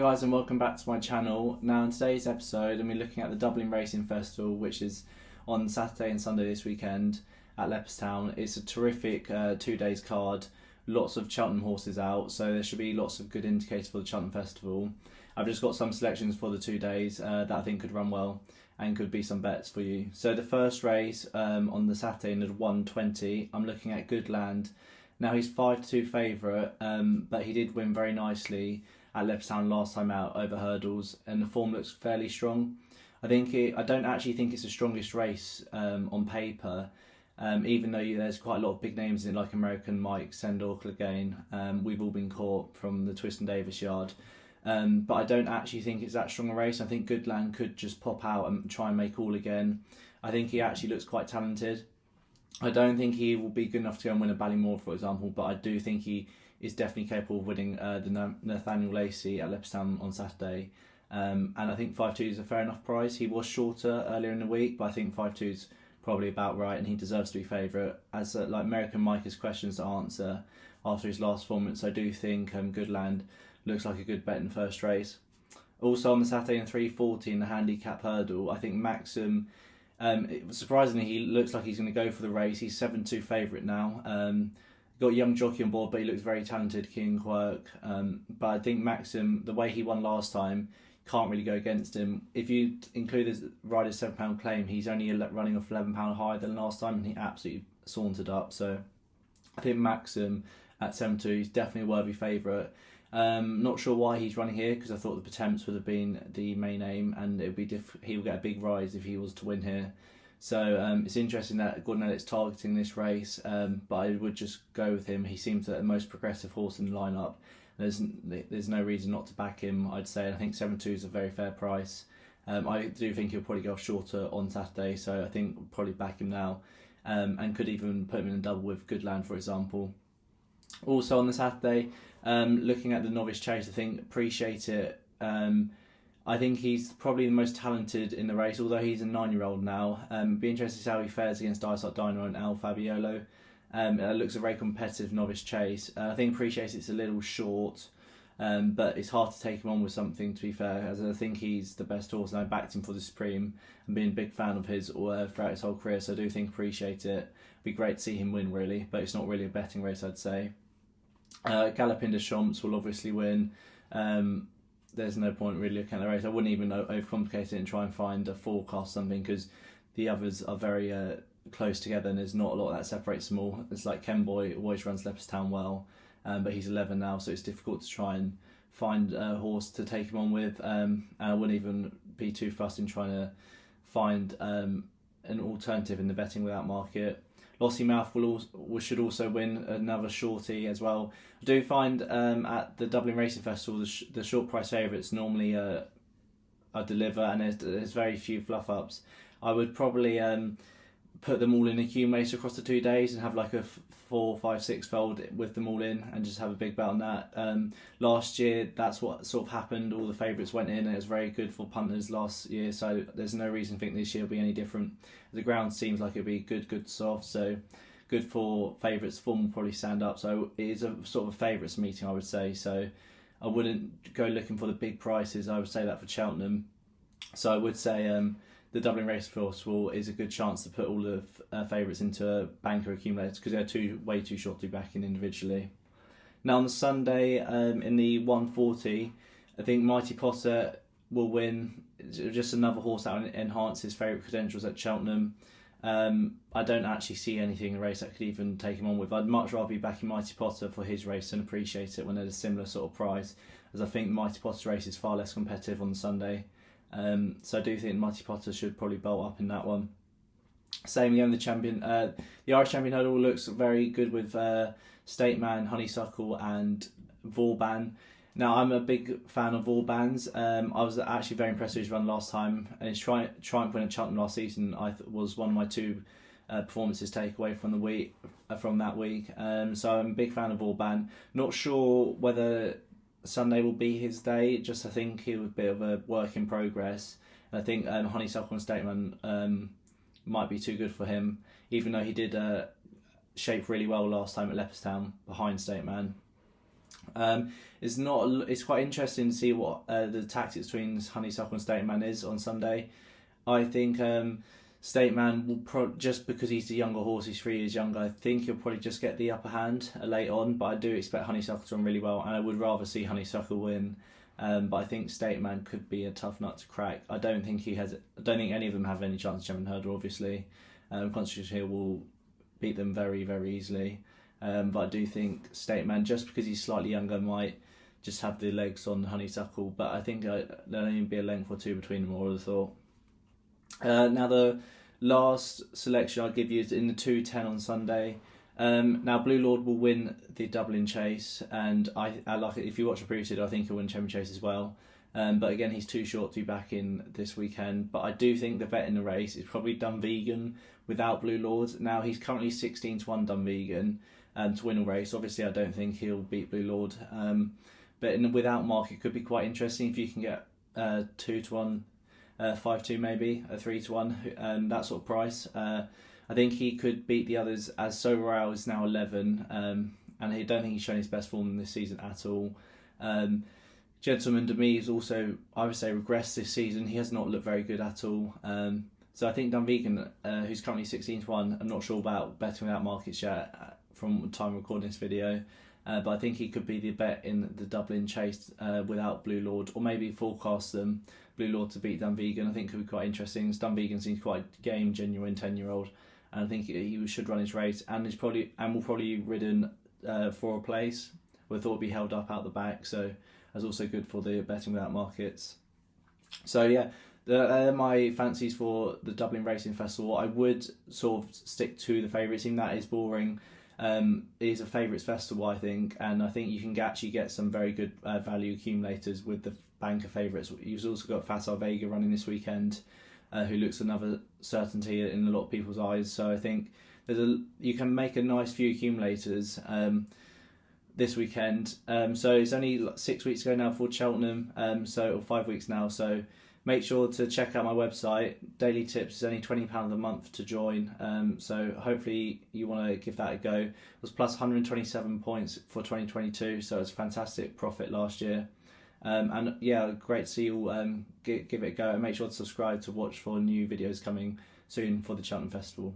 Hi guys and welcome back to my channel. Now in today's episode I'm looking at the Dublin Racing Festival, which is on Saturday and Sunday this weekend at Leopardstown. It's a terrific 2 days card, lots of Cheltenham horses out, so there should be lots of good indicators for the Cheltenham Festival. I've just got some selections for the 2 days that I think could run well and could be some bets for you. So the first race on the Saturday in the 1:20, I'm looking at Goodland. Now he's 5-2 favourite, but he did win very nicely at Leopardstown last time out over hurdles, and the form looks fairly strong. I don't actually think it's the strongest race on paper, even though there's quite a lot of big names in it, like American Mike, Sendor, Clegane. We've all been caught from the Twist and Davis yard. But I don't actually think it's that strong a race. I think Goodland could just pop out and try and make all again. I think he actually looks quite talented. I don't think he will be good enough to go and win a Ballymore, for example, but I do think he is definitely capable of winning the Nathaniel Lacey at Leopardstown on Saturday. And I think 5-2 is a fair enough price. He was shorter earlier in the week, but I think 5-2 is probably about right, and he deserves to be favourite. As like American Mike has questions to answer after his last performance, I do think Goodland looks like a good bet in the first race. Also on the Saturday in 3:40 in the handicap hurdle, I think Maxim, surprisingly, he looks like he's going to go for the race. He's 7-2 favourite now. Got a young jockey on board, but he looks very talented, King Quirk. But I think Maxim, the way he won last time, can't really go against him. If you include his rider's £7 claim, he's only running off £11 higher than last time, and he absolutely sauntered up. So I think Maxim at 7-2 is definitely a worthy favourite. Not sure why he's running here, because I thought the Potemps would have been the main aim, and it'd be he will get a big rise if he was to win here. So it's interesting that Gordon Elliot's targeting this race, but I would just go with him. He seems the most progressive horse in the lineup. There's no reason not to back him, I'd say. I think 7-2 is a very fair price. I do think he'll probably go shorter on Saturday, so I think we'll probably back him now, and could even put him in a double with Goodland, for example. Also on the Saturday, looking at the novice chase, I think Appreciate It. I think he's probably the most talented in the race, although he's a 9-year-old now. Be interested to see how he fares against Dysart Dino and Al Fabiolo. It looks a very competitive novice chase. I think Appreciate It's a little short, but it's hard to take him on with something, to be fair, as I think he's the best horse, and I backed him for the Supreme and been a big fan of his throughout his whole career, so I do think Appreciate It. It'd be great to see him win, really, but it's not really a betting race, I'd say. Galopin de Champs will obviously win. There's no point really looking at the race. I wouldn't even overcomplicate it and try and find a forecast something, because the others are very close together, and there's not a lot that separates them all. It's like Ken Boy always runs Leopardstown well, but he's 11 now, so it's difficult to try and find a horse to take him on with. And I wouldn't even be too fussed in trying to find an alternative in the betting without market. Lossy Mouth should also win, another shorty as well. I do find at the Dublin Racing Festival the short price favourites normally are deliver, and there's very few fluff ups. I would probably put them all in accumulator across the 2 days and have like a 4, 5, 6 fold with them all in, and just have a big bet on that. Last year that's what sort of happened. All the favourites went in, and it was very good for punters last year, so there's no reason to think this year will be any different. The ground seems like it'll be good soft, so good for favourites. Form will probably stand up, so it is a sort of a favourites meeting, I would say. So I wouldn't go looking for the big prices. I would say that for Cheltenham. So I would say the Dublin Racing Festival is a good chance to put all the favourites into a banker accumulator, because they're way too short to be backing individually. Now on the Sunday in the 1:40, I think Mighty Potter will win. Just another horse that will enhance his favourite credentials at Cheltenham. I don't actually see anything in the race that could even take him on with. I'd much rather be backing Mighty Potter for his race and Appreciate It when they're a similar sort of price, as I think Mighty Potter's race is far less competitive on the Sunday. So I do think Mighty Potter should probably bolt up in that one. Same again, the Irish Champion Hurdle looks very good with State Man, Honeysuckle and Vauban. Now I'm a big fan of Vauban's. I was actually very impressed with his run last time, and his triumph win at Cheltenham last season was one of my 2 performances take away from that week. So I'm a big fan of Vauban. Not sure whether Sunday will be his day. Just I think he was a bit of a work in progress. And I think Honeysuckle and Stateman might be too good for him, even though he did shape really well last time at Leopardstown behind Stateman. It's not. It's quite interesting to see what the tactics between Honeysuckle and State Man is on Sunday. I think State Man will just because he's the younger horse, he's 3 years younger. I think he'll probably just get the upper hand late on, but I do expect Honeysuckle to run really well, and I would rather see Honeysuckle win. But I think State Man could be a tough nut to crack. I don't think any of them have any chance of jumping hurdle. Obviously, Constitution Hill will beat them very, very easily. But I do think State Man, just because he's slightly younger, might just have the legs on Honeysuckle. But I think there'll only be a length or two between them, I would have thought. Now the last selection I'll give you is in the 2:10 on Sunday. Now Blue Lord will win the Dublin Chase, and I like it. If you watch the previous video, I think he'll win Champion Chase as well. But again, he's too short to be back in this weekend. But I do think the bet in the race is probably Dunvegan without Blue Lord. Now he's currently 16-1 Dunvegan to win a race. Obviously, I don't think he'll beat Blue Lord. But without Mark, it could be quite interesting if you can get 2-1, 5-2 maybe, a 3-1, that sort of price. I think he could beat the others, as So Royale is now 11, and I don't think he's shown his best form this season at all. Gentleman to me is also, I would say, regressed this season. He has not looked very good at all. So I think Dunvegan, who's currently 16-1, I'm not sure about betting without markets yet from the time of recording this video, but I think he could be the bet in the Dublin Chase without Blue Lord, or maybe forecast them Blue Lord to beat Dunvegan. I think could be quite interesting. Dunvegan seems quite a game genuine 10-year-old, and I think he should run his race, and will probably ridden for a place. We thought it'd be held up out the back, so that's also good for the betting without markets. So yeah, they're my fancies for the Dublin Racing Festival. I would sort of stick to the favourites team. That is boring. It is a favourites festival, I think, and I think you can actually get some very good value accumulators with the banker favourites. You've also got Fatal Vega running this weekend, who looks another certainty in a lot of people's eyes. So I think you can make a nice few accumulators this weekend. So it's only 6 weeks ago now for Cheltenham, or 5 weeks now. So make sure to check out my website. Daily Tips is only £20 a month to join. So hopefully you want to give that a go. It was plus 127 points for 2022, so it's a fantastic profit last year. And yeah, great to see you all give it a go, and make sure to subscribe to watch for new videos coming soon for the Cheltenham Festival.